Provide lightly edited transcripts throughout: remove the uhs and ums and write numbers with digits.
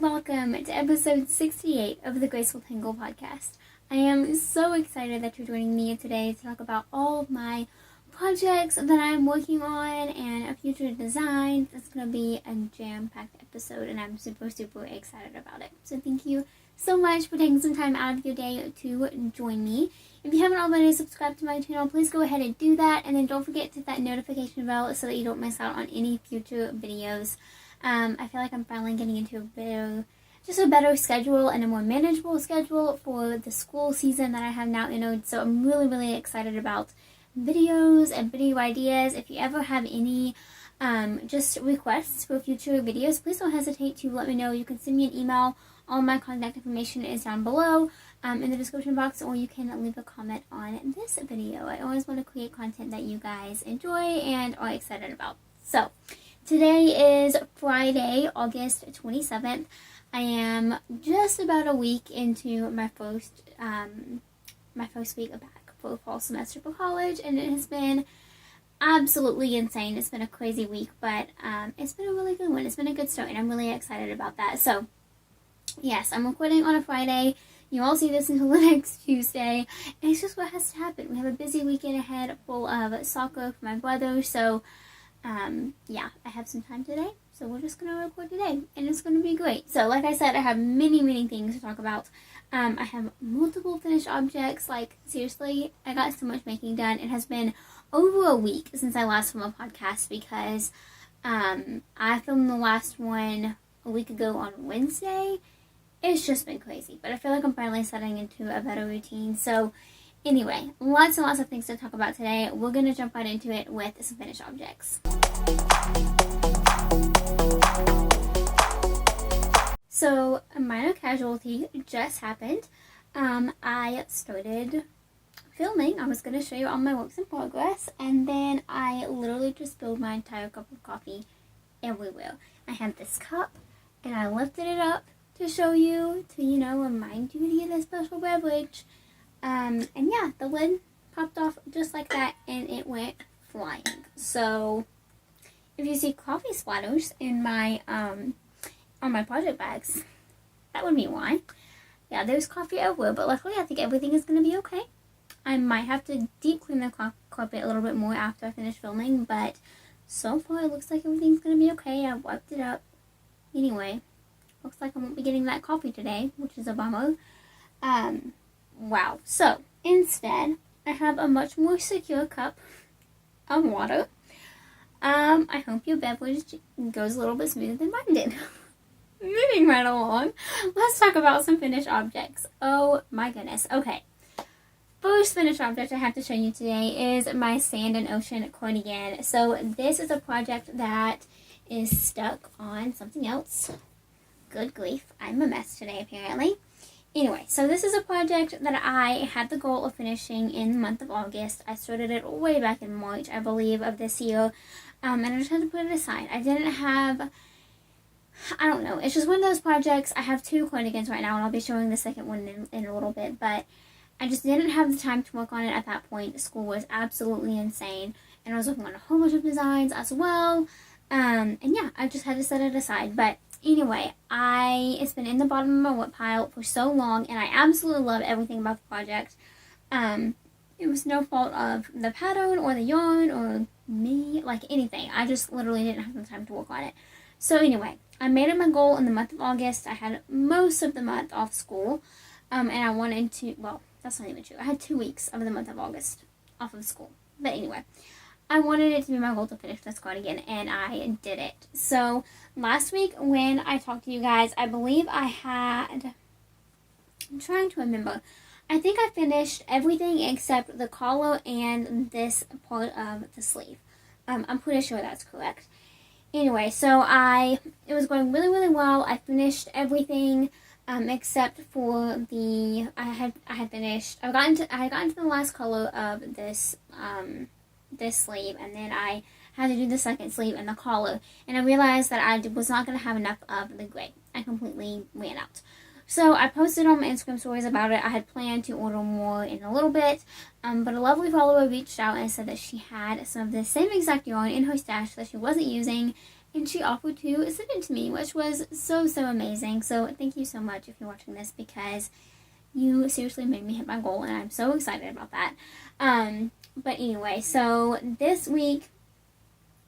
welcome to episode 68 of the Graceful Tangle podcast. I am so excited that you're joining me today to talk about all of my projects that I'm working on and a future design. It's going to be a jam-packed episode and I'm super excited about it. So thank you so much for taking some time out of your day to join me. If you haven't already subscribed to my channel, please go ahead and do that, and then don't forget to hit that notification bell so that you don't miss out on any future videos. I feel like I'm finally getting into a better schedule and a more manageable schedule for the school season that I have now entered. So I'm really excited about videos and video ideas. If you ever have any just requests for future videos, please don't hesitate to let me know. You can send me an email. All my contact information is down below in the description box, or you can leave a comment on this video. I always want to create content that you guys enjoy and are excited about. So today is Friday, August 27th. I am just about a week into my first week back for fall semester for college, and it has been absolutely insane. It's been a crazy week, but it's been a really good one. It's been a good start, and I'm really excited about that. So yes, I'm recording on a Friday. You won't see this until the next Tuesday. And it's just what has to happen. We have a busy weekend ahead full of soccer for my brother. So, yeah, I have some time today. So we're just going to record today. And it's going to be great. So, like I said, I have many things to talk about. I have multiple finished objects. Like, seriously, I got so much making done. It has been over a week since I last filmed a podcast because I filmed the last one a week ago on Wednesday. It's just been crazy, but I feel like I'm finally settling into a better routine. So anyway, lots and lots of things to talk about today. We're going to jump right into it with some finished objects. So a minor casualty just happened. I started filming. I was going to show you all my works in progress, and then I literally just spilled my entire cup of coffee everywhere. I had this cup, and I lifted it up to show you, to, remind you to get a special beverage. And yeah, the lid popped off just like that, and it went flying. So, if you see coffee splatters in my, on my project bags, that would be why. Yeah, there's coffee everywhere, but luckily I think everything is going to be okay. I might have to deep clean the carpet a little bit more after I finish filming, but so far it looks like everything's going to be okay. I wiped it up. Anyway, looks like I won't be getting that coffee today, which is a bummer. Wow. So, instead, I have a much more secure cup of water. I hope your beverage goes a little bit smoother than mine did. Moving right along, let's talk about some finished objects. Oh my goodness. Okay. First finished object I have to show you today is my Sand and Ocean cardigan. So, this is a project that is stuck on something else. Good grief, I'm a mess today apparently. Anyway, so this is a project that I had the goal of finishing in the month of August. I started it way back in March, I believe, of this year. And I just had to put it aside. I don't know, it's just one of those projects. I have two cardigans right now, and I'll be showing the second one in a little bit, but I just didn't have the time to work on it at that point. School was absolutely insane, and I was working on a whole bunch of designs as well. And yeah, I just had to set it aside. But anyway, it's been in the bottom of my wood pile for so long, and I absolutely love everything about the project. It was no fault of the pattern or the yarn or me, like anything. I just literally didn't have the time to work on it. So anyway, I made it my goal in the month of August. I had most of the month off school, and I wanted to, well, that's not even true. I had 2 weeks of the month of August off of school. But anyway, I wanted it to be my goal to finish this cardigan, and I did it. So, last week when I talked to you guys, I believe I'm trying to remember. I think I finished everything except the collar and this part of the sleeve. I'm pretty sure that's correct. Anyway, so it was going really well. I finished everything except for I had gotten to the last color of this sleeve, and then I had to do the second sleeve and the collar, and I realized that I was not going to have enough of the gray. I completely ran out. So I posted on my Instagram stories about it. I had planned to order more in a little bit, but a lovely follower reached out and said that she had some of the same exact yarn in her stash that she wasn't using, and she offered to send it to me, which was so amazing. So thank you so much if you're watching this, because you seriously made me hit my goal, and I'm so excited about that. But anyway, so this week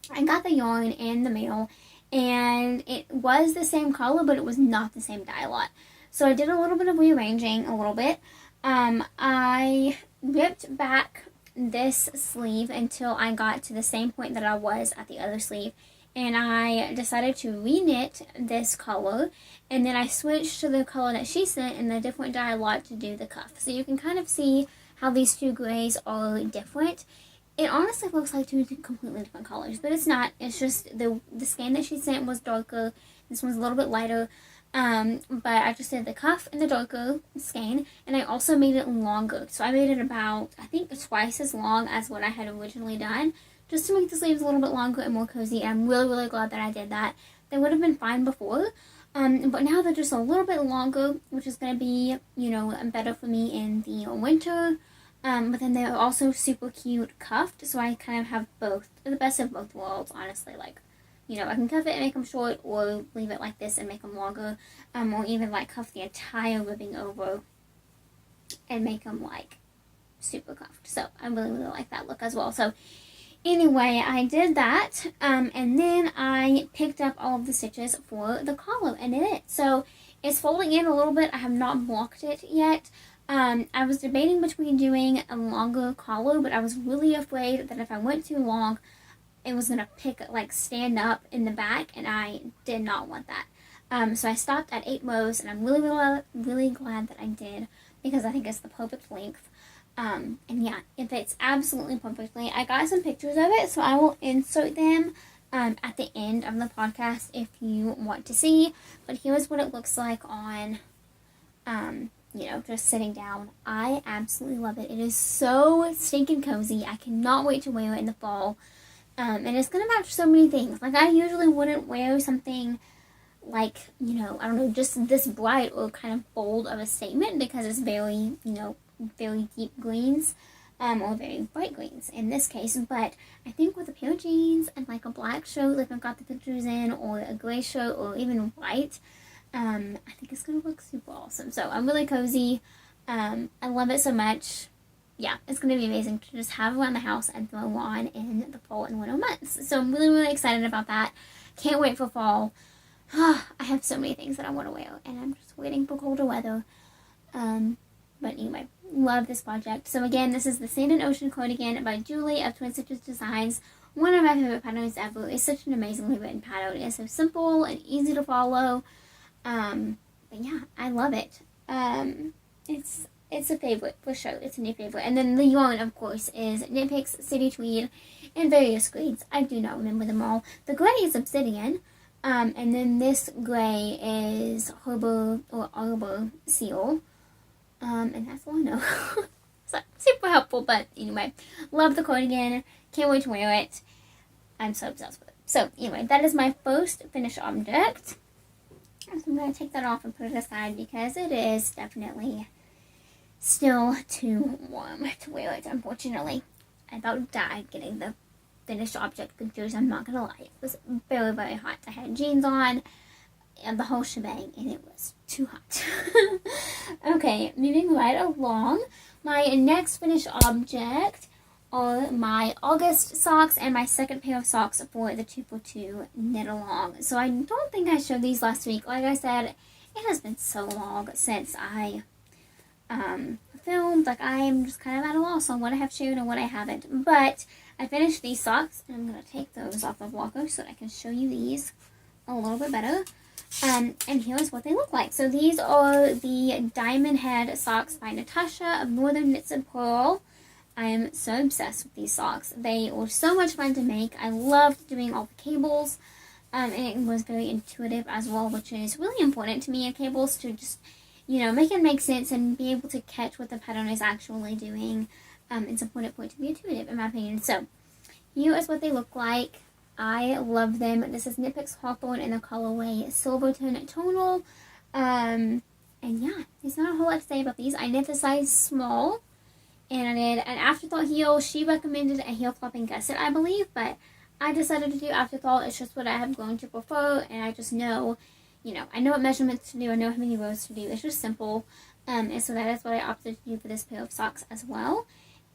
I got the yarn in the mail, and it was the same color, but it was not the same dye lot. So I did a little bit of rearranging a little bit. I ripped back this sleeve until I got to the same point that I was at the other sleeve, and I decided to reknit this color, and then I switched to the color that she sent in the different dye lot to do the cuff. So you can kind of see how these two grays are different. It honestly looks like two completely different colors, but it's not. It's just the skein that she sent was darker. This one's a little bit lighter. But I just did the cuff in the darker skein, and I also made it longer. So I made it about, I think, twice as long as what I had originally done, just to make the sleeves a little bit longer and more cozy. And I'm really glad that I did that. They would have been fine before, but now they're just a little bit longer, which is going to be, you know, better for me in the winter. But then they're also super cute cuffed, so I kind of have both, the best of both worlds, honestly. Like, you know, I can cuff it and make them short, or leave it like this and make them longer, or even like cuff the entire ribbing over and make them like super cuffed. So I really like that look as well. So anyway, I did that, and then I picked up all of the stitches for the collar and did it. So it's folding in a little bit. I have not blocked it yet. I was debating between doing a longer collar, but I was really afraid that if I went too long, it was going to stand up in the back, and I did not want that. So I stopped at 8 rows, and I'm really glad that I did, because I think it's the perfect length. And yeah, it fits absolutely perfectly. I got some pictures of it, so I will insert them at the end of the podcast if you want to see. But here's what it looks like on, you know, just sitting down. I absolutely love it. It is so stinking cozy. I cannot wait to wear it in the fall. And it's going to match so many things. Like, I usually wouldn't wear something like, you know, I don't know, just this bright or kind of bold of a statement, because it's very, you know, very deep greens, or very bright greens in this case. But I think with a pair of jeans and like a black shirt, like I've got the pictures in, or a gray shirt, or even white, I think it's going to look super awesome. So I'm really cozy. I love it so much. Yeah, it's going to be amazing to just have around the house and throw on in the fall and winter months. So I'm really excited about that. Can't wait for fall. I have so many things that I want to wear, and I'm just waiting for colder weather. But anyway, love this project. So again, this is the Sand and Ocean cardigan by Julie of Twin Stitches Designs. One of my favorite patterns ever. It's such an amazingly written pattern. It's so simple and easy to follow. But yeah, I love it. It's a favorite for sure. It's a new favorite. And then the yarn, of course, is Knit Picks City Tweed in various grades. I do not remember them all. The gray is Obsidian, and then this gray is Harbor or Arbor Seal, and that's all I know. So super helpful. But anyway, love the cardigan. Can't wait to wear it. I'm so obsessed with it. So anyway, that is my first finished object. So I'm going to take that off and put it aside, because it is definitely still too warm to wear it, unfortunately. I about died getting the finished object pictures, I'm not going to lie. It was very hot. I had jeans on and the whole shebang, and it was too hot. Okay, moving right along. My next finished object are my August socks and my second pair of socks for the 2x2 knit along. So I don't think I showed these last week. Like I said, it has been so long since I filmed. Like, I am just kind of at a loss on what I have shared and what I haven't. But I finished these socks, and I'm going to take those off the walker so that I can show you these a little bit better. And here's what they look like. So these are the Diamond Head socks by Natasha of Northern Knits and Pearl. I am so obsessed with these socks. They were so much fun to make. I loved doing all the cables. And it was very intuitive as well, which is really important to me in cables, to just, you know, make it make sense and be able to catch what the pattern is actually doing. It's important for it to be intuitive, in my opinion. So here is what they look like. I love them. This is Knit Picks Hawthorne in the colorway Silverton Tonal. And And yeah, there's not a whole lot to say about these. I knit the size small, and I did an afterthought heel. She recommended a heel flopping gusset, I believe, but I decided to do afterthought. It's just what I have grown to prefer, and I just know, I know what measurements to do. I know how many rows to do. It's just simple, and so that is what I opted to do for this pair of socks as well.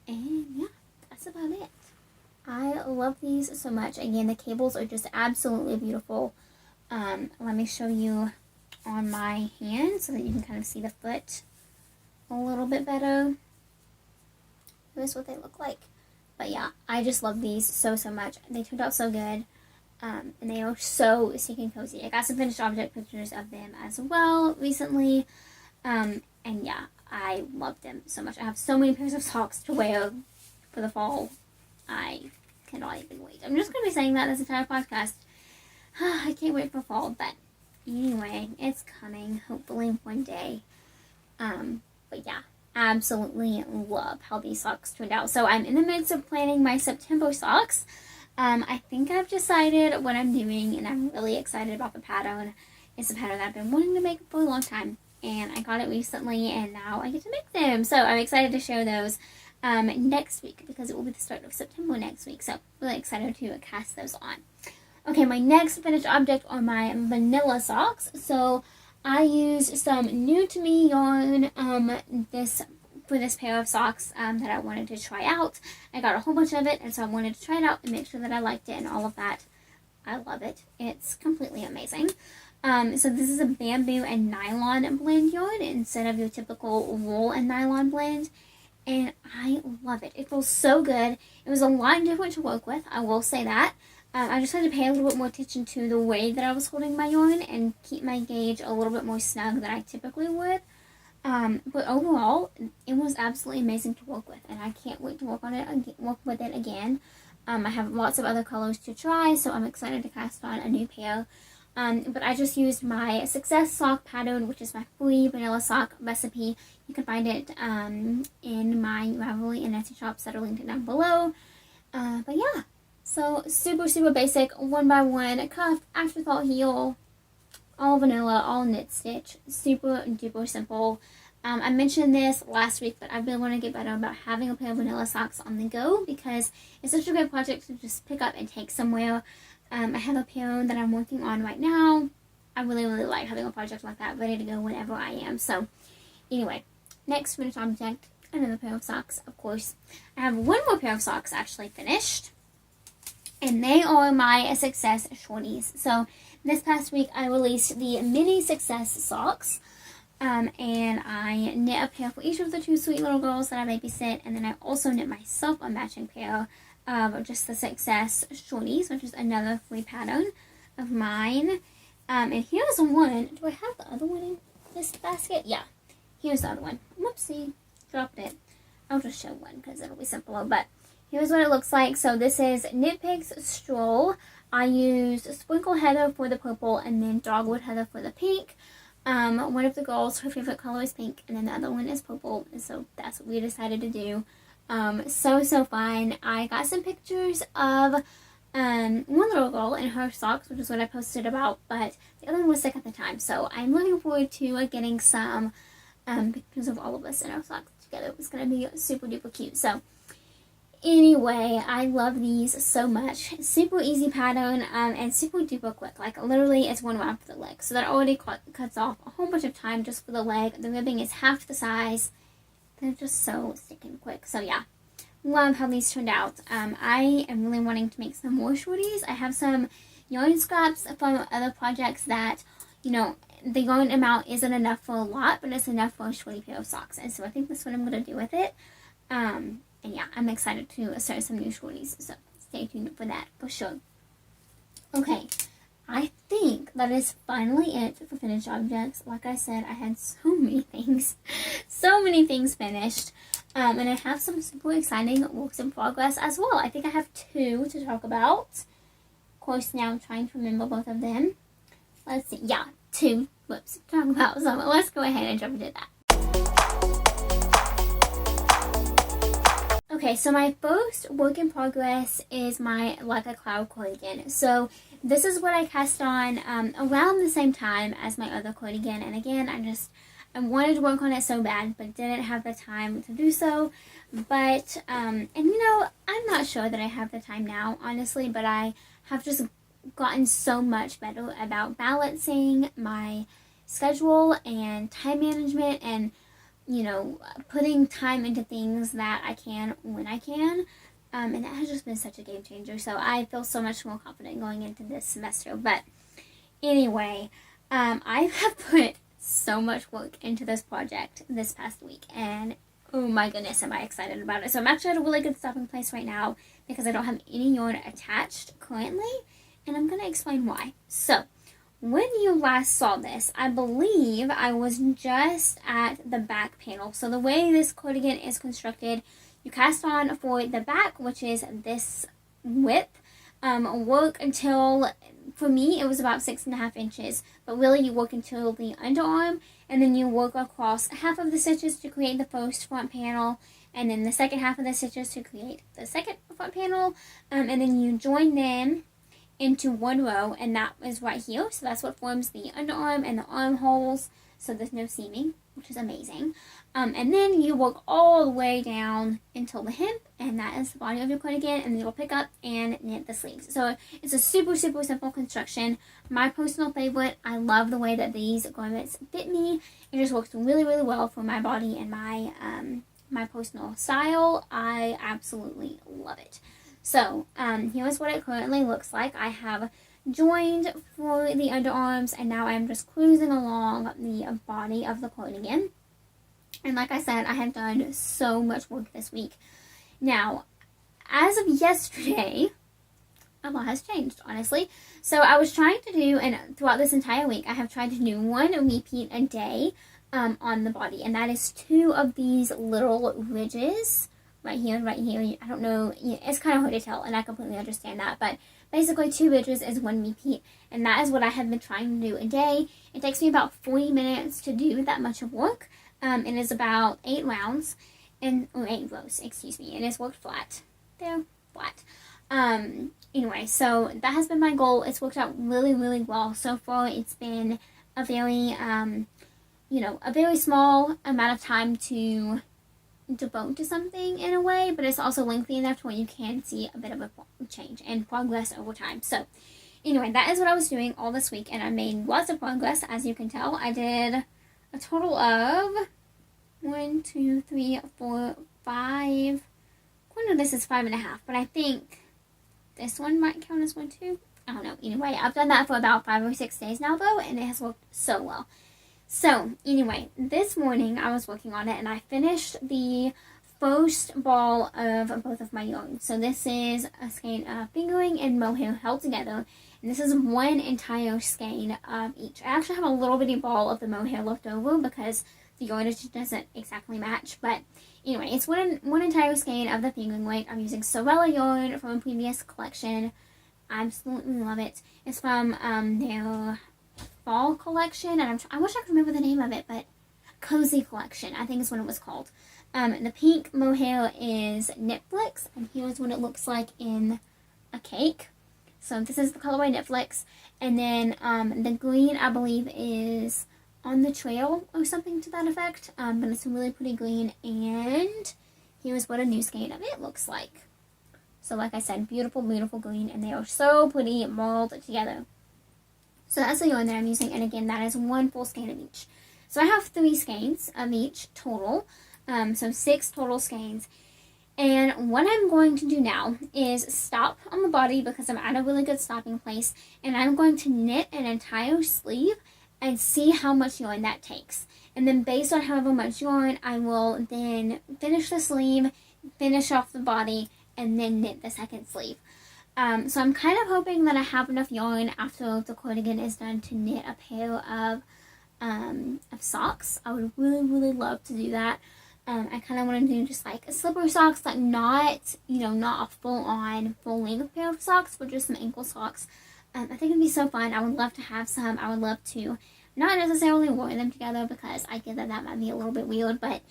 And yeah, that's about it. I love these so much. Again, the cables are just absolutely beautiful. Let me show you on my hand so that you can kind of see the foot a little bit better. Here's what they look like. But yeah, I just love these so much. They turned out so good. And they are so stinking cozy. I got some finished object pictures of them as well recently. And yeah, I love them so much. I have so many pairs of socks to wear for the fall. I cannot even wait. I'm just going to be saying that this entire podcast. I can't wait for fall, but anyway, it's coming, hopefully one day. But yeah, absolutely love how these socks turned out. So I'm in the midst of planning my September socks. I think I've decided what I'm doing, and I'm really excited about the pattern. It's a pattern that I've been wanting to make for a long time, and I got it recently, and now I get to make them. So I'm excited to share those next week, because it will be the start of September next week. So really excited to cast those on. Okay, my next finished object are my vanilla socks. So I used some new to me yarn for this pair of socks that I wanted to try out. I got a whole bunch of it, and so I wanted to try it out and make sure that I liked it and all of that. I love it. It's completely amazing. So this is a bamboo and nylon blend yarn instead of your typical wool and nylon blend. And I love it. It feels so good. It was a lot different to work with, I will say that. I just had to pay a little bit more attention to the way that I was holding my yarn and keep my gauge a little bit more snug than I typically would. But overall, it was absolutely amazing to work with, and I can't wait to work with it again. I have lots of other colors to try, so I'm excited to cast on a new pair. But I just used my Success sock pattern, which is my free vanilla sock recipe. You can find it in my Ravelry and Etsy shops that are linked down below. But yeah. So, super basic, 1x1, cuff, afterthought heel, all vanilla, all knit stitch, super duper simple. I mentioned this last week, but I really want to get better about having a pair of vanilla socks on the go, because it's such a great project to just pick up and take somewhere. I have a pair that I'm working on right now. I really like having a project like that ready to go whenever I am. So, anyway, next finished object, another pair of socks, of course. I have one more pair of socks actually finished. And they are my Success shorties. So this past week I released the mini Success socks. And I knit a pair for each of the two sweet little girls that I babysit. And then I also knit myself a matching pair of just the Success shorties, which is another free pattern of mine. And here's one. Do I have the other one in this basket? Yeah. Here's the other one. Whoopsie. Dropped it. I'll just show one because it'll be simpler. But here's what it looks like. So this is Knit Pig's Stroll. I used Sprinkle Heather for the purple and then Dogwood Heather for the pink. One of the girls, her favorite color is pink, and then the other one is purple. And so that's what we decided to do. So fun. I got some pictures of one little girl in her socks, which is what I posted about, but the other one was sick at the time. So I'm looking forward to getting some pictures of all of us in our socks together. It's going to be super duper cute. So anyway, I love these so much. Super easy pattern and super duper quick. Like literally it's one round for the leg. So that already cuts off a whole bunch of time just for the leg. The ribbing is half the size. They're just so sticking quick. So yeah, love how these turned out. I am really wanting to make some more shorties. I have some yarn scraps from other projects that, you know, the yarn amount isn't enough for a lot, but it's enough for a shorty pair of socks. And so I think that's what I'm going to do with it. And yeah, I'm excited to start some new shorties. So stay tuned for that for sure. Okay, I think that is finally it for finished objects. Like I said, I had so many things finished. And I have some super exciting works in progress as well. I think I have 2 to talk about. Of course, now I'm trying to remember both of them. Let's see. Yeah, 2 works to talk about. So let's go ahead and jump into that. Okay, so my first work in progress is my Like a Cloud cardigan. So this is what I cast on around the same time as my other cardigan. And again, I wanted to work on it so bad, but didn't have the time to do so. But, and you know, I'm not sure that I have the time now, honestly, but I have just gotten so much better about balancing my schedule and time management and, you know, putting time into things that I can when I can. And that has just been such a game changer. So I feel so much more confident going into this semester. But anyway, I have put so much work into this project this past week, and oh my goodness, am I excited about it. So I'm actually at a really good stopping place right now because I don't have any yarn attached currently, and I'm going to explain why. So when you last saw this, I believe I was just at the back panel. So the way this cardigan is constructed, you cast on for the back, which is this width, work until, for me, it was about 6.5 inches, but really you work until the underarm, and then you work across half of the stitches to create the first front panel, and then the second half of the stitches to create the second front panel, and then you join them into one row, and that is right here. So that's what forms the underarm and the armholes, so there's no seaming, which is amazing. And then you work all the way down until the hem, and that is the body of your cardigan, and then you'll pick up and knit the sleeves. So it's a super, super simple construction. My personal favorite. I love the way that these garments fit me. It just works really, really well for my body and my my personal style. I absolutely love it. So here's what it currently looks like. I have joined for the underarms, and now I'm just cruising along the body of the cardigan. And like I said, I have done so much work this week. Now, as of yesterday, a lot has changed, honestly. So I was trying to do, and throughout this entire week, I have tried to do one repeat a day on the body. And that is 2 of these little ridges right here. I don't know, it's kind of hard to tell, and I completely understand that. But basically, 2 ridges is 1 repeat. And that is what I have been trying to do a day. It takes me about 40 minutes to do that much of work. It is about 8 rounds, or 8 rows, excuse me, and it's worked flat. There, flat. Anyway, so that has been my goal. It's worked out really, really well. So far, it's been a very, a very small amount of time to devote to something in a way, but it's also lengthy enough to where you can see a bit of a change and progress over time. So anyway, that is what I was doing all this week, and I made lots of progress, as you can tell. I did a total of 1, 2, 3, 4, 5. One of this is 5.5, but I think this one might count as 1, 2. I don't know. Anyway, I've done that for about 5 or 6 days now, though, and it has worked so well. So anyway, this morning I was working on it, and I finished the first ball of both of my yarns. So this is a skein of fingering and mohair held together. And this is 1 entire skein of each. I actually have a little bitty ball of the mohair left over because the yarn just doesn't exactly match. But anyway, it's one entire skein of the fingering weight. I'm using Sorella yarn from a previous collection. I absolutely love it. It's from their fall collection, and I wish I could remember the name of it, but Cozy Collection, I think is what it was called. The pink mohair is Netflix, and here's what it looks like in a cake. So this is the colorway Netflix, and then the green, I believe, is On the Trail or something to that effect, but it's a really pretty green, and here's what a new skein of it looks like. So like I said, beautiful, beautiful green, and they are so pretty molded together. So that's the yarn that I'm using, and again, that is 1 full skein of each. So I have 3 skeins of each total, so 6 total skeins. And what I'm going to do now is stop on the body because I'm at a really good stopping place, and I'm going to knit an entire sleeve and see how much yarn that takes. And then based on however much yarn, I will then finish the sleeve, finish off the body, and then knit the second sleeve. So I'm kind of hoping that I have enough yarn after the cardigan is done to knit a pair of socks. I would really, really love to do that. I kind of want to do just like a slipper socks, like not a full-on, full-length pair of socks, but just some ankle socks. I think it'd be so fun. I would love to have some. I would love to not necessarily wear them together because I get that might be a little bit weird, but,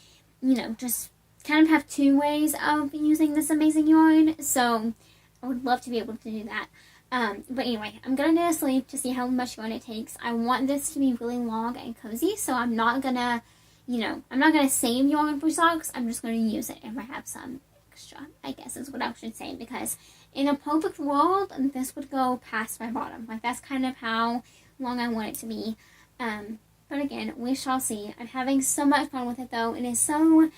just kind of have 2 ways of using this amazing yarn. So I would love to be able to do that. But anyway, I'm gonna knit a sleeve to see how much yarn it takes. I want this to be really long and cozy, so I'm not gonna, I'm not gonna save yarn for socks. I'm just gonna use it if I have some extra, I guess is what I should say, because in a perfect world, this would go past my bottom. Like, that's kind of how long I want it to be. But again, we shall see. I'm having so much fun with it, though. It is so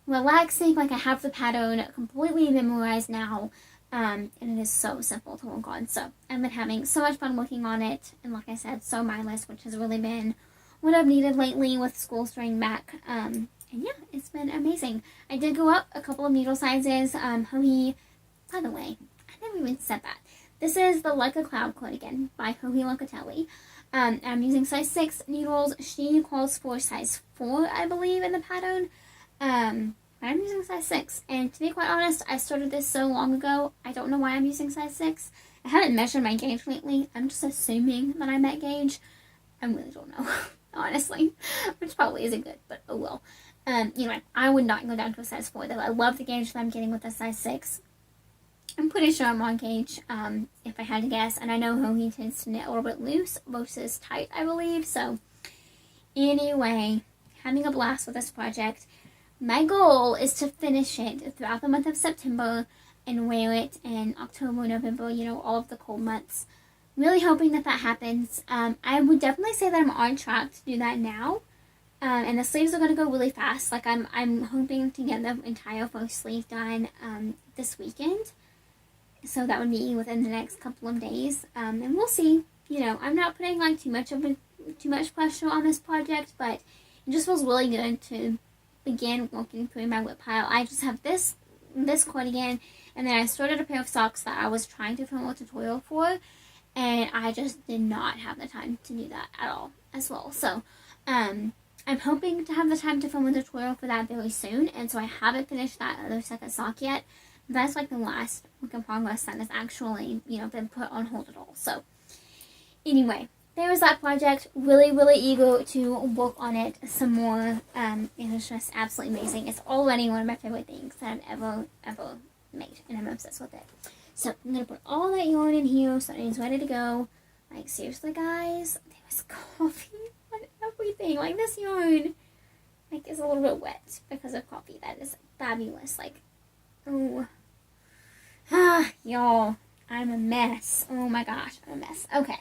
relaxing. Like, I have the pattern completely memorized now. And it is so simple to work on. So I've been having so much fun working on it. And like I said, so mindless, which has really been what I've needed lately with school starting back. And yeah, it's been amazing. I did go up a couple of needle sizes. Hohi, by the way, I never even said that. This is the Like a Cloud cardigan by Hohi Locatelli. I'm using size 6 needles. She calls for size 4, I believe, in the pattern. I'm using size 6, and to be quite honest, I started this so long ago, I don't know why I'm using size 6. I haven't measured my gauge lately. I'm just assuming that I'm at gauge. I really don't know, honestly, which probably isn't good, but oh well. Anyway, I would not go down to a size 4, though. I love the gauge that I'm getting with a size 6. I'm pretty sure I'm on gauge, if I had to guess, and I know Hohi tends to knit a little bit loose versus tight, I believe, so anyway, having a blast with this project. My goal is to finish it throughout the month of September and wear it in October, November, all of the cold months. Really hoping that happens. I would definitely say that I'm on track to do that now. And the sleeves are going to go really fast. Like, I'm hoping to get the entire first sleeve done this weekend. So that would be within the next couple of days. And we'll see. I'm not putting like too much pressure on this project, but it just feels really good to begin working through my whip pile. I just have this cardigan, and then I started a pair of socks that I was trying to film a tutorial for, and I just did not have the time to do that at all as well. So I'm hoping to have the time to film a tutorial for that very soon, and so I haven't finished that other second sock yet. That's like the last work in progress that has actually been put on hold at all. So anyway, there was that project. Really, really eager to work on it some more. It was just absolutely amazing. It's already one of my favorite things that I've ever made, and I'm obsessed with it. So I'm going to put all that yarn in here so it's ready to go. Like, seriously, guys, there was coffee on everything. Like, this yarn, like, is a little bit wet because of coffee. That is fabulous. Like, oh. Y'all, I'm a mess. Oh my gosh, I'm a mess. Okay.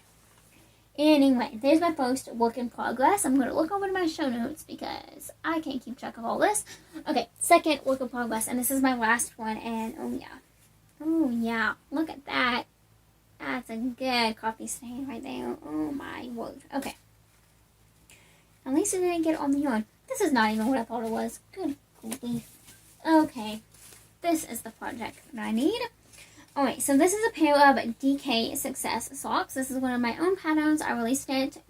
Anyway, there's my first work in progress. I'm going to look over to my show notes because I can't keep track of all this. Okay, second work in progress, and this is my last one, and oh yeah, look at that. That's a good coffee stain right there. Oh my word. Okay. At least it didn't get on the yarn. This is not even what I thought it was. Good grief. Okay, this is the project that I need. Alright, so this is a pair of DK Success socks. This is one of my own patterns. I released it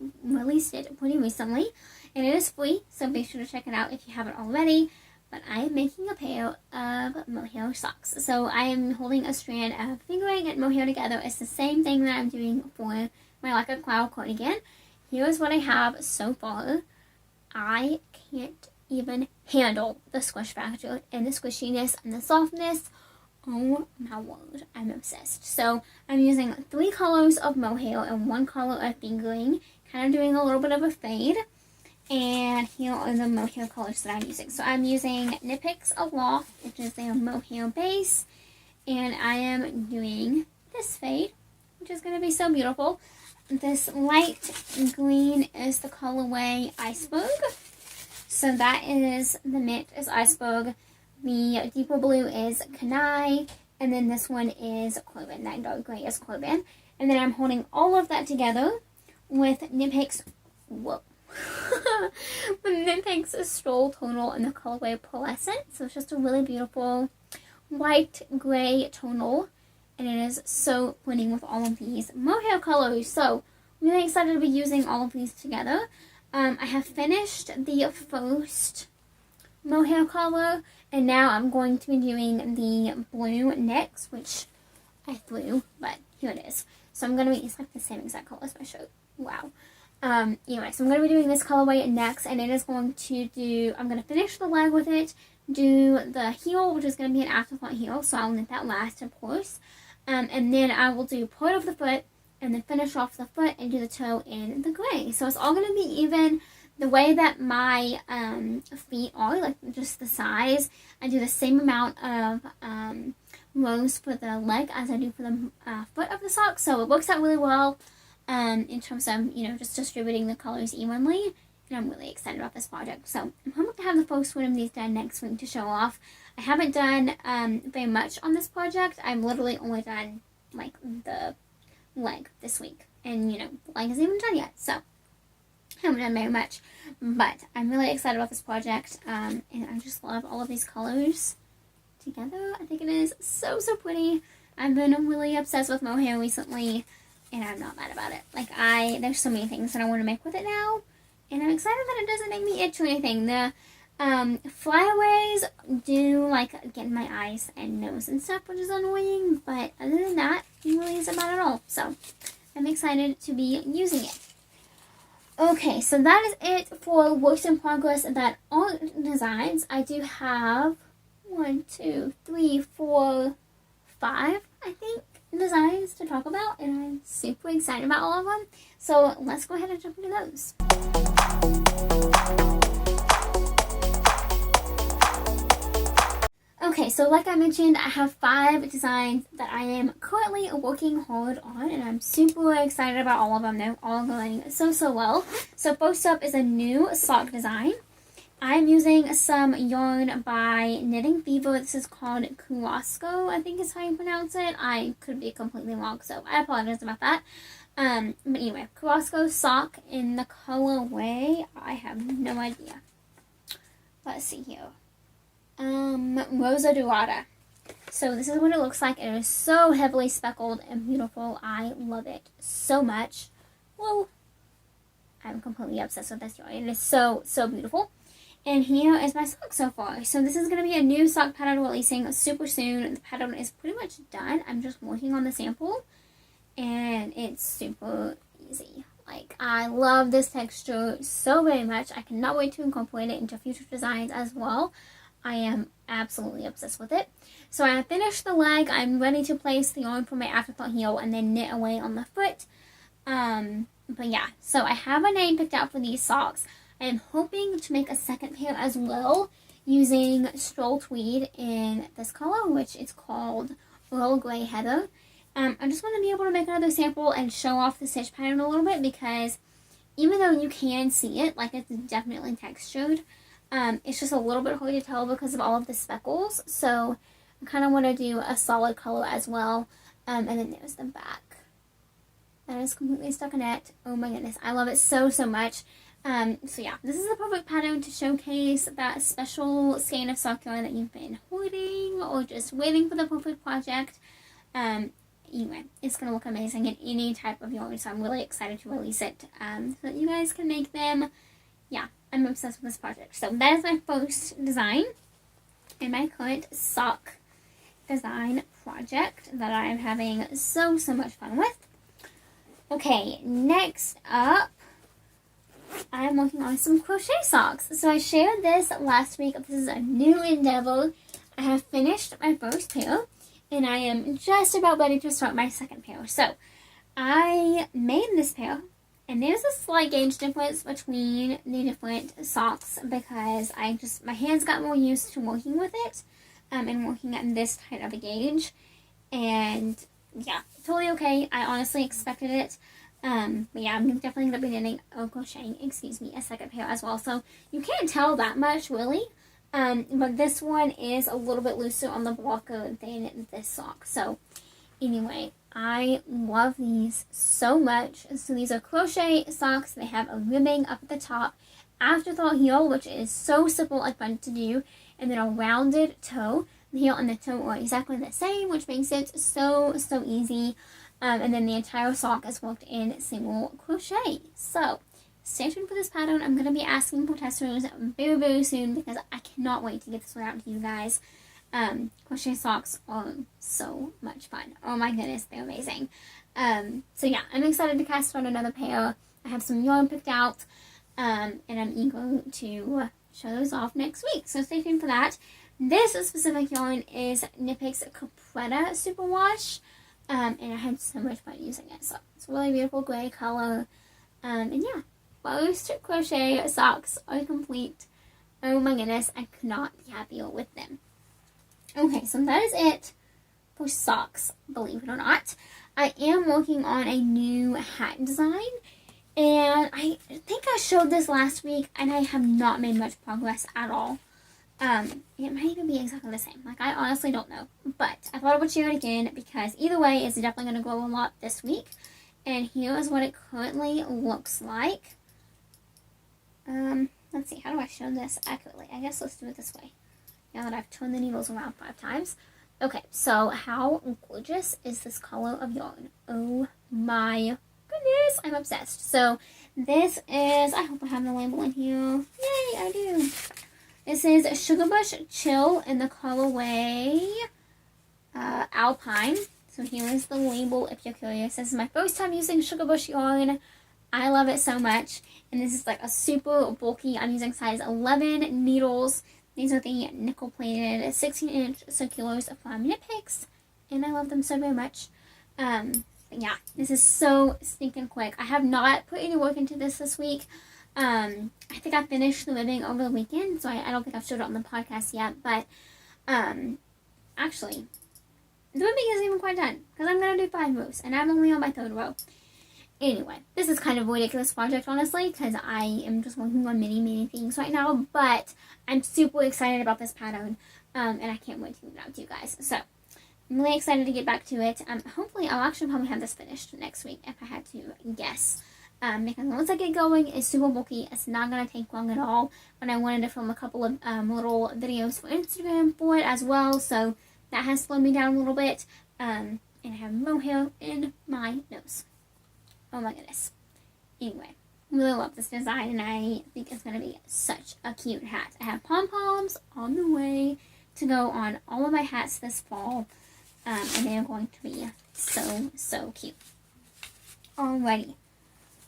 pretty recently, and it is free, so be sure to check it out if you haven't already. But I am making a pair of mohair socks. So I am holding a strand of fingering and mohair together. It's the same thing that I'm doing for my Like a Cloud cardigan. Here's what I have so far. I can't even handle the squish factor and the squishiness and the softness. Oh my word, I'm obsessed. So I'm using 3 colors of mohair and 1 color of fingering, kind of doing a little bit of a fade. And here are the mohair colors that I'm using. So I'm using Knit Picks Aloft, which is their mohair base, and I am doing this fade, which is going to be so beautiful. This light green is the colorway Iceberg. So that is, the mint is Iceberg. The deeper blue is Kanai, and then this one is Corbin. That dark gray is Corbin. And then I'm holding all of that together with Knit Picks, with Knit Picks Stroll Tonal in the colorway Pearlescent. So it's just a really beautiful white gray tonal, and it is so pretty with all of these mohair colors. So I'm really excited to be using all of these together. I have finished the first mohair color, and now I'm going to be doing the blue next, which I threw, but here it is. So I'm going to be, it's like the same exact color as my shirt. Wow. Anyway, so I'm going to be doing this colorway next, and it is going to do, I'm going to finish the leg with it, do the heel, which is going to be an afterthought heel, so I'll knit that last, of course. And then I will do part of the foot and then finish off the foot and do the toe in the gray. So it's all going to be even. The way that my feet are, like just the size, I do the same amount of rows for the leg as I do for the foot of the sock. So it works out really well in terms of, just distributing the colors evenly. And I'm really excited about this project. So I'm hoping to have the first one of these done next week to show off. I haven't done very much on this project. I've literally only done like the leg this week. And, the leg isn't even done yet. So I haven't done very much, but I'm really excited about this project, and I just love all of these colors together. I think it is so pretty. I've been really obsessed with mohair recently, and I'm not mad about it. Like, there's so many things that I want to make with it now, and I'm excited that it doesn't make me itch or anything. The flyaways do, like, get in my eyes and nose and stuff, which is annoying, but other than that, it really isn't bad at all. So I'm excited to be using it. Okay, so that is it for works in progress that aren't designs. I do have 1, 2, 3, 4, 5, I think, designs to talk about, and I'm super excited about all of them. So let's go ahead and jump into those. Okay, so like I mentioned, I have 5 designs that I am currently working hard on, and I'm super excited about all of them. They're all going so well. So first up is a new sock design. I'm using some yarn by Knitting Fever. This is called Kurosco, I think is how you pronounce it. I could be completely wrong, so I apologize about that. But anyway, Kurosco sock in the colorway, I have no idea. Let's see here. Rosa Dorada. So this is what it looks like. It is so heavily speckled and beautiful. I love it so much. Whoa. I'm completely obsessed with this yarn. It is so beautiful. And here is my sock so far. So this is going to be a new sock pattern releasing super soon. The pattern is pretty much done. I'm just working on the sample. And it's super easy. Like, I love this texture so very much. I cannot wait to incorporate it into future designs as well. I am absolutely obsessed with it. So I have finished the leg. I'm ready to place the yarn for my afterthought heel and then knit away on the foot. But yeah, so I have a name picked out for these socks. I am hoping to make a second pair as well using Stroll Tweed in this color, which is called Earl Grey Heather. I just want to be able to make another sample and show off the stitch pattern a little bit, because even though you can see it, like, it's definitely textured, it's just a little bit hard to tell because of all of the speckles. So I kind of want to do a solid color as well. And then there's the back. That is completely stuck in it. Oh my goodness, I love it so much. So yeah, this is the perfect pattern to showcase that special skein of sock yarn that you've been hoarding or just waiting for the perfect project. Anyway, it's going to look amazing in any type of yarn, so I'm really excited to release it so that you guys can make them. Yeah, I'm obsessed with this project. So that is my first design in my current sock design project that I'm having so much fun with. Okay, next up, I'm working on some crochet socks. So I shared this last week. This is a new endeavor. I have finished my first pair, and I am just about ready to start my second pair. So I made this pair, and there's a slight gauge difference between the different socks because my hands got more used to working with it and working at this tight of a gauge. And yeah, totally okay. I honestly expected it. But yeah, I'm definitely going to be knitting or crocheting, a second pair as well. So you can't tell that much really. But this one is a little bit looser on the blocker than this sock. So anyway, I love these so much. So these are crochet socks. They have a ribbing up at the top, afterthought heel, which is so simple and fun to do, and then a rounded toe. The heel and the toe are exactly the same, which makes it so easy. And then the entire sock is worked in single crochet. So stay tuned for this pattern. I'm going to be asking for testers very soon because I cannot wait to get this one out to you guys. Crochet socks are so much fun. Oh my goodness, they're amazing. So yeah, I'm excited to cast on another pair. I have some yarn picked out, and I'm eager to show those off next week. So stay tuned for that. This specific yarn is Knit Picks Capretta Superwash. and I had so much fun using it. So it's a really beautiful gray color. And yeah, most crochet socks are complete. Oh my goodness, I could not be happier with them. Okay, so that is it for socks, believe it or not. I am working on a new hat design, and I think I showed this last week, and I have not made much progress at all. It might even be exactly the same. Like, I honestly don't know. But I thought I would share it again because either way, it's definitely going to grow a lot this week. And here is what it currently looks like. Let's see. How do I show this accurately? I guess let's do it this way. Now that I've turned the needles around 5 times. Okay, so how gorgeous is this color of yarn? Oh my goodness. I'm obsessed. So this is, I hope I have the label in here. Yay, I do. This is Sugar Bush Chill in the colorway Alpine. So here is the label if you're curious. This is my first time using Sugar Bush yarn. I love it so much. And this is like a super bulky, I'm using size 11 needles. These are the nickel plated 16-inch circulars from Knit Picks. And I love them so very much. But yeah, this is so stinking quick. I have not put any work into this week. I think I finished the ribbing over the weekend, so I don't think I've showed it on the podcast yet, but, actually, the ribbing isn't even quite done, because I'm going to do 5 rows, and I'm only on my 3rd row. Anyway, this is kind of a ridiculous project, honestly, because I am just working on many things right now, but I'm super excited about this pattern, and I can't wait to get it out to you guys, so I'm really excited to get back to it. Hopefully, I'll actually probably have this finished next week, if I had to guess. Because once I get going, it's super bulky. It's not going to take long at all. But I wanted to film a couple of little videos for Instagram for it as well. So that has slowed me down a little bit. And I have mohair in my nose. Oh my goodness. Anyway, really love this design. And I think it's going to be such a cute hat. I have pom-poms on the way to go on all of my hats this fall. And they are going to be so cute. Alrighty.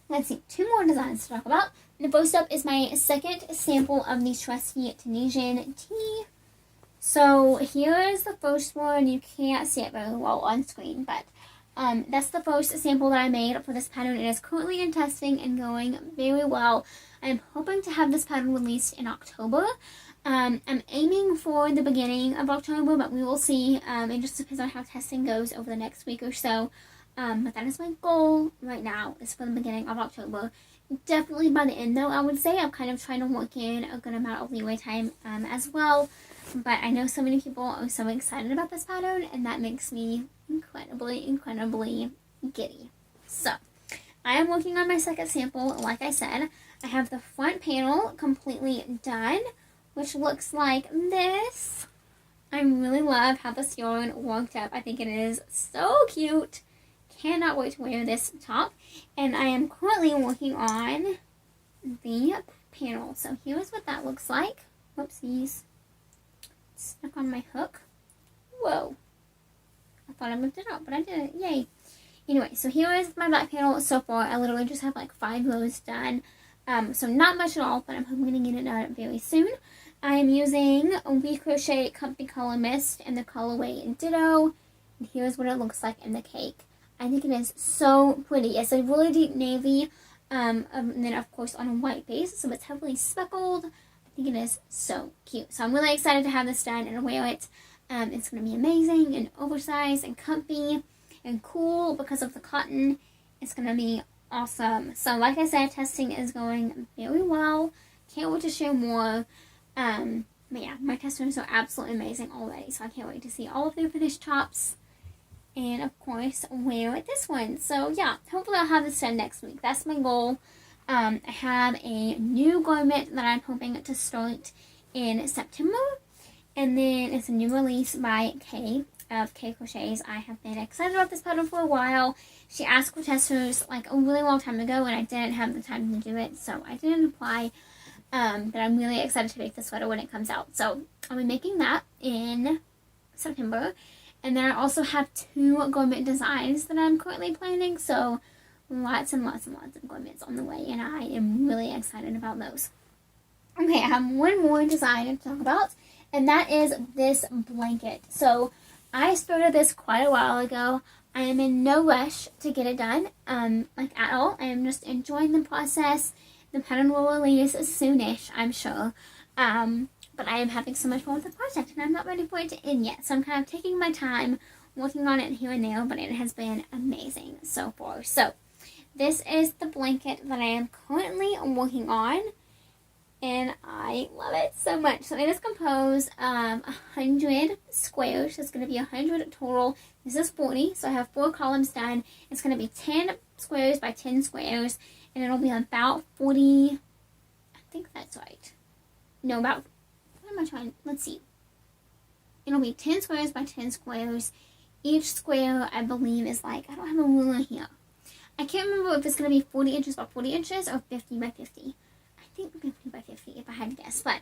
Let's see, 2 more designs to talk about. The first up is my second sample of the trusty Tunisian tee. So here is the first one. You can't see it very well on screen, but that's the first sample that I made for this pattern. It is currently in testing and going very well. I'm hoping to have this pattern released in October. I'm aiming for the beginning of October, but we will see. It just depends on how testing goes over the next week or so. But that is my goal right now, is for the beginning of October. Definitely by the end, though, I would say. I'm kind of trying to work in a good amount of leeway time as well. But I know so many people are so excited about this pattern, and that makes me incredibly giddy. So, I am working on my second sample, like I said. I have the front panel completely done, which looks like this. I really love how this yarn worked up. I think it is so cute. Cannot wait to wear this top. And I am currently working on the panel. So here's what that looks like. Whoopsies. It's stuck on my hook. Whoa. I thought I moved it out, but I didn't. Yay. Anyway, so here is my back panel so far. I literally just have like 5 rows done. So not much at all, but I'm hoping to get it done very soon. I am using a We Crochet Comfy Color Mist in the colorway Ditto. And here's what it looks like in the cake. I think it is so pretty. It's a really deep navy, and then of course on a white base, so it's heavily speckled. I think it is so cute. So I'm really excited to have this done and wear it. It's going to be amazing and oversized and comfy and cool because of the cotton. It's going to be awesome. So like I said, testing is going very well. Can't wait to share more. But yeah, my testers are absolutely amazing already, so I can't wait to see all of their finished tops. And, of course, wear this one. So, yeah, hopefully I'll have this done next week. That's my goal. I have a new garment that I'm hoping to start in September. And then it's a new release by Kay of K Crochets. I have been excited about this pattern for a while. She asked for testers like a really long time ago, and I didn't have the time to do it. So, I didn't apply. But I'm really excited to make the sweater when it comes out. So, I'll be making that in September. And then I also have 2 garment designs that I'm currently planning. So lots of garments on the way. And I am really excited about those. Okay, I have one more design to talk about. And that is this blanket. So I started this quite a while ago. I am in no rush to get it done, like at all. I am just enjoying the process. The pattern will release soonish, I'm sure. But I am having so much fun with the project, and I'm not ready for it to end yet. So I'm kind of taking my time, working on it here and there, but it has been amazing so far. So this is the blanket that I am currently working on, and I love it so much. So it is composed of 100 squares. It's going to be 100 total. This is 40, so I have 4 columns done. It's going to be 10 squares by 10 squares, and it'll be about 40, I think that's right. No, about, what am I trying, let's see. It'll be 10 squares by 10 squares. Each square, I believe, is like, I don't have a ruler here. I can't remember if it's going to be 40 inches by 40 inches or 50 by 50. I think 50 by 50 if I had to guess. But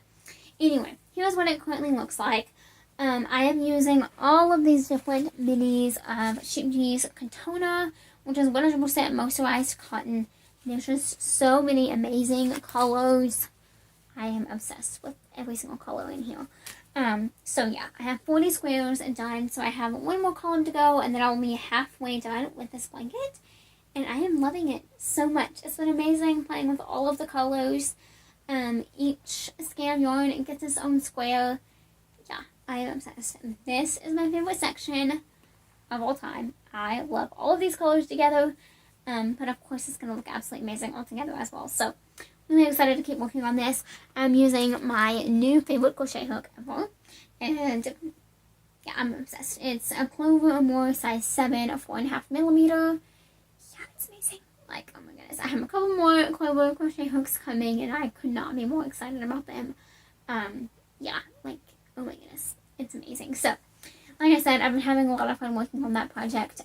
anyway, here's what it currently looks like. I am using all of these different minis of Sheep G's Katona, which is 100% moisturized cotton. There's just so many amazing colors. I am obsessed with every single color in here. So yeah, I have 40 squares done, so I have one more column to go, and then I'll be halfway done with this blanket. And I am loving it so much. It's been amazing playing with all of the colors. Each skein of yarn, it gets its own square. Yeah, I am obsessed. This is my favorite section of all time. I love all of these colors together. But of course it's going to look absolutely amazing all together as well. So, really excited to keep working on this. I'm using my new favorite crochet hook ever. And yeah, I'm obsessed. It's a Clover More size 7, a 4.5 millimeter. Yeah, it's amazing. Like, oh my goodness. I have a couple more Clover crochet hooks coming, and I could not be more excited about them. Yeah, like, oh my goodness. It's amazing. So, like I said, I've been having a lot of fun working on that project.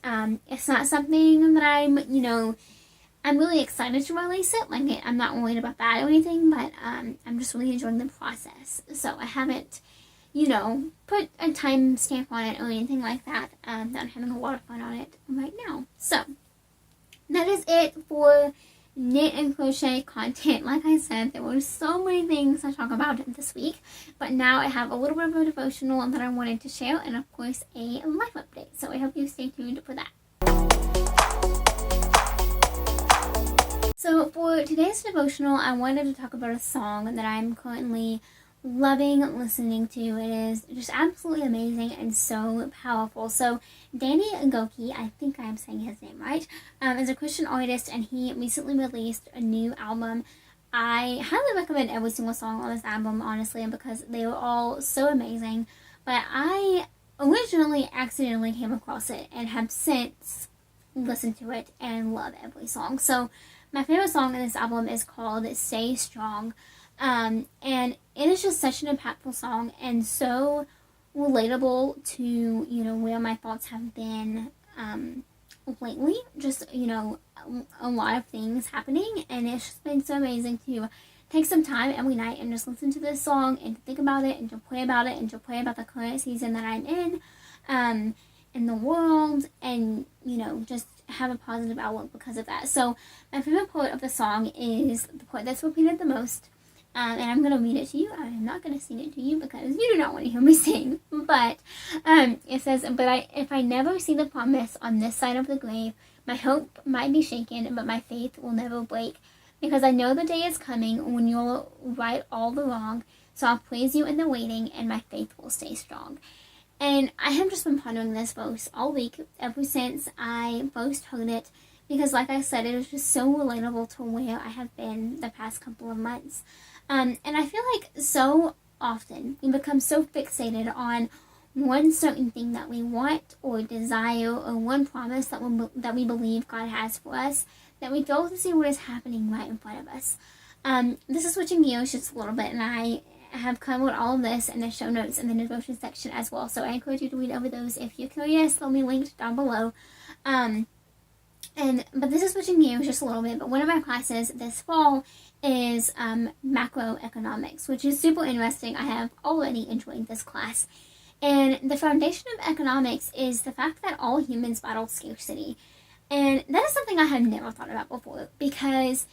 It's not something that I'm really excited to release it. Like, I'm not worried about that or anything, but I'm just really enjoying the process. So I haven't, put a time stamp on it or anything like that. I'm having a lot of fun on it right now. So that is it for knit and crochet content. Like I said, there were so many things to talk about this week, but now I have a little bit of a devotional that I wanted to share, and of course a life update. So I hope you stay tuned for that. So for today's devotional, I wanted to talk about a song that I'm currently loving listening to. It is just absolutely amazing and so powerful. So Danny Goki, I think I'm saying his name right, is a Christian artist, and he recently released a new album. I highly recommend every single song on this album, honestly, because they were all so amazing. But I originally accidentally came across it and have since listened to it and love every song. So my favorite song in this album is called Stay Strong. And it is just such an impactful song and so relatable to, where my thoughts have been lately. Just, a lot of things happening, and it's just been so amazing to take some time every night and just listen to this song and to think about it and to pray about it and to pray about the current season that I'm in the world, and, just have a positive outlook because of that. So my favorite part of the song is the part that's repeated the most. And I'm going to read it to you. I'm not going to sing it to you because you do not want to hear me sing. But it says, if I never see the promise on this side of the grave, my hope might be shaken, but my faith will never break. Because I know the day is coming when you'll right all the wrong. So I'll praise you in the waiting, and my faith will stay strong. And I have just been pondering this verse all week, ever since I first heard it. Because like I said, it is just so relatable to where I have been the past couple of months. And I feel like so often we become so fixated on one certain thing that we want or desire, or one promise that we believe God has for us, that we fail to see what is happening right in front of us. This is switching gears just a little bit, and I have covered all of this in the show notes in the devotion section as well. So I encourage you to read over those if you're curious. They'll be linked down below. But this is switching gears just a little bit, but one of my classes this fall is macroeconomics, which is super interesting. I have already enjoyed this class. And the foundation of economics is the fact that all humans battle scarcity. And that is something I have never thought about before, because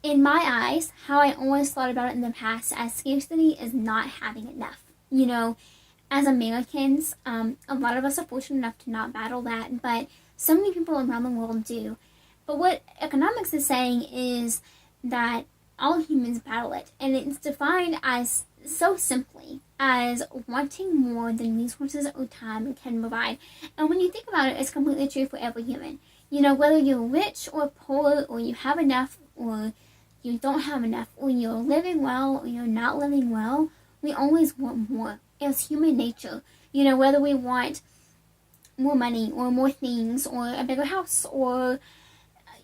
in my eyes, how I always thought about it in the past as scarcity is not having enough. As Americans, a lot of us are fortunate enough to not battle that, but so many people around the world do. But what economics is saying is that all humans battle it, and it's defined as so simply as wanting more than resources or time can provide. And when you think about it, it's completely true for every human. You know, whether you're rich or poor, or you have enough or you don't have enough, or you're living well or you're not living well, we always want more. It's human nature. You know, whether we want more money or more things or a bigger house or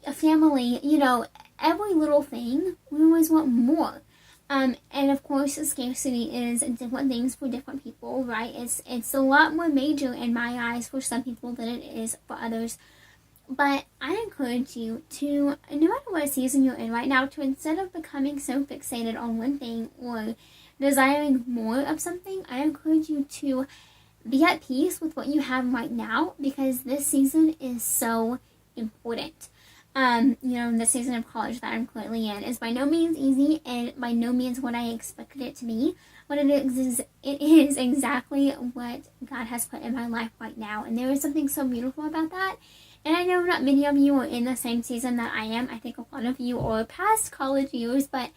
a family, you know, every little thing, we always want more. And of course, scarcity is different things for different people, right? It's a lot more major in my eyes for some people than it is for others. But I encourage you to, no matter what season you're in right now, to instead of becoming so fixated on one thing or desiring more of something, I encourage you to be at peace with what you have right now, because this season is so important. You know, the season of college that I'm currently in is by no means easy and by no means what I expected it to be. What it is exactly what God has put in my life right now. And there is something so beautiful about that. And I know not many of you are in the same season that I am. I think a lot of you are past college years, but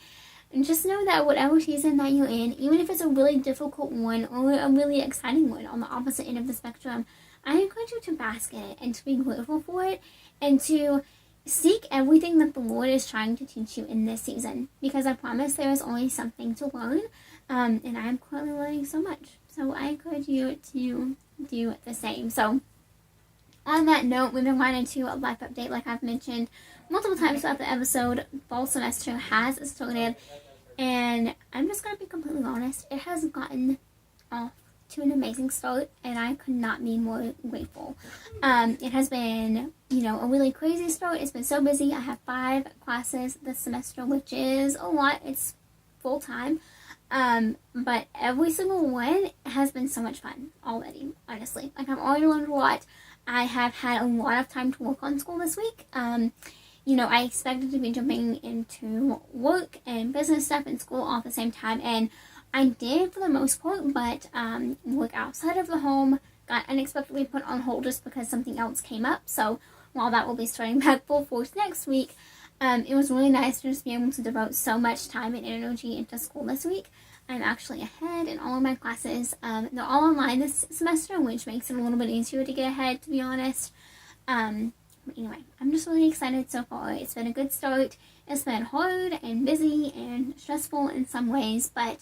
just know that whatever season that you're in, even if it's a really difficult one or a really exciting one on the opposite end of the spectrum, I encourage you to bask in it and to be grateful for it and to seek everything that the Lord is trying to teach you in this season, because I promise there is always something to learn, and I am currently learning so much. So I encourage you to do the same. So on that note, moving on into a life update, like I've mentioned multiple times throughout the episode, fall semester has started, and I'm just going to be completely honest, it has gotten off to an amazing start, and I could not be more grateful. It has been, you know, a really crazy start. It's been so busy. I have 5 classes this semester, which is a lot. It's full time. But every single one has been so much fun already, honestly. Like, I've already learned a lot. I have had a lot of time to work on school this week. You know, I expected to be jumping into work and business stuff in school all at the same time, and I did for the most part, but work outside of the home got unexpectedly put on hold just because something else came up. So while that will be starting back full force next week, it was really nice to just be able to devote so much time and energy into school this week. I'm actually ahead in all of my classes. They're all online this semester, which makes it a little bit easier to get ahead, to be honest. But anyway, I'm just really excited so far. It's been a good start. It's been hard and busy and stressful in some ways, but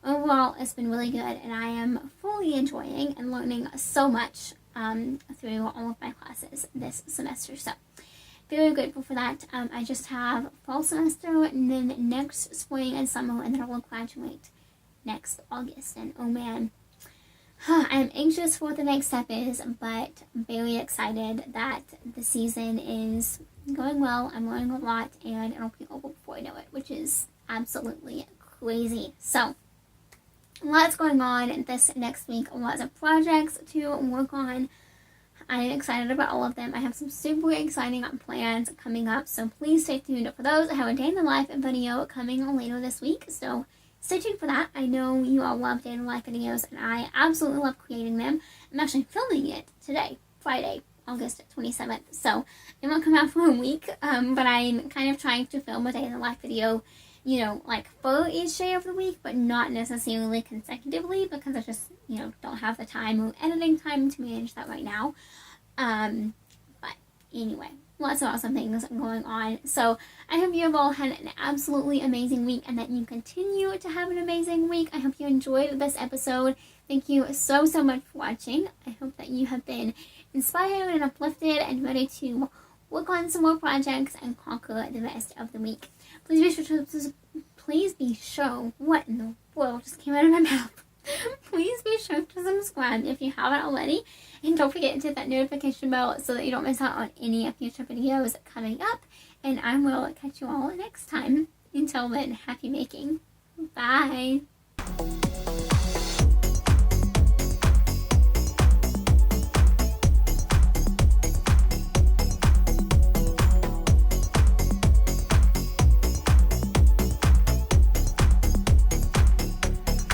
overall, it's been really good, and I am fully enjoying and learning so much through all of my classes this semester. So, very grateful for that. I just have fall semester, and then next spring and summer, and then I will graduate next August. And oh man, I'm anxious for what the next step is, but very excited that the season is going well. I'm learning a lot, and it'll be over before I know it, which is absolutely crazy. So, lots going on this next week, lots of projects to work on. I'm excited about all of them. I have some super exciting plans coming up, so please stay tuned for those. I have a day in the life video coming on later this week, so stay tuned for that. I know you all love day in the life videos, and I absolutely love creating them. I'm actually filming it today, Friday, August 27th, so it won't come out for a week, but I'm kind of trying to film a day in the life video, you know, like for each day of the week, but not necessarily consecutively, because I just, you know, don't have the time or editing time to manage that right now. But anyway, lots of awesome things going on. So I hope you have all had an absolutely amazing week, and that you continue to have an amazing week. I hope you enjoyed this episode. Thank you so much for watching. I hope that you have been inspired and uplifted and ready to work on some more projects and conquer the rest of the week. Please be sure, what in the world just came out of my mouth? Please be sure to subscribe if you haven't already, and don't forget to hit that notification bell so that you don't miss out on any future videos coming up, and I will catch you all next time. Until then, happy making. Bye!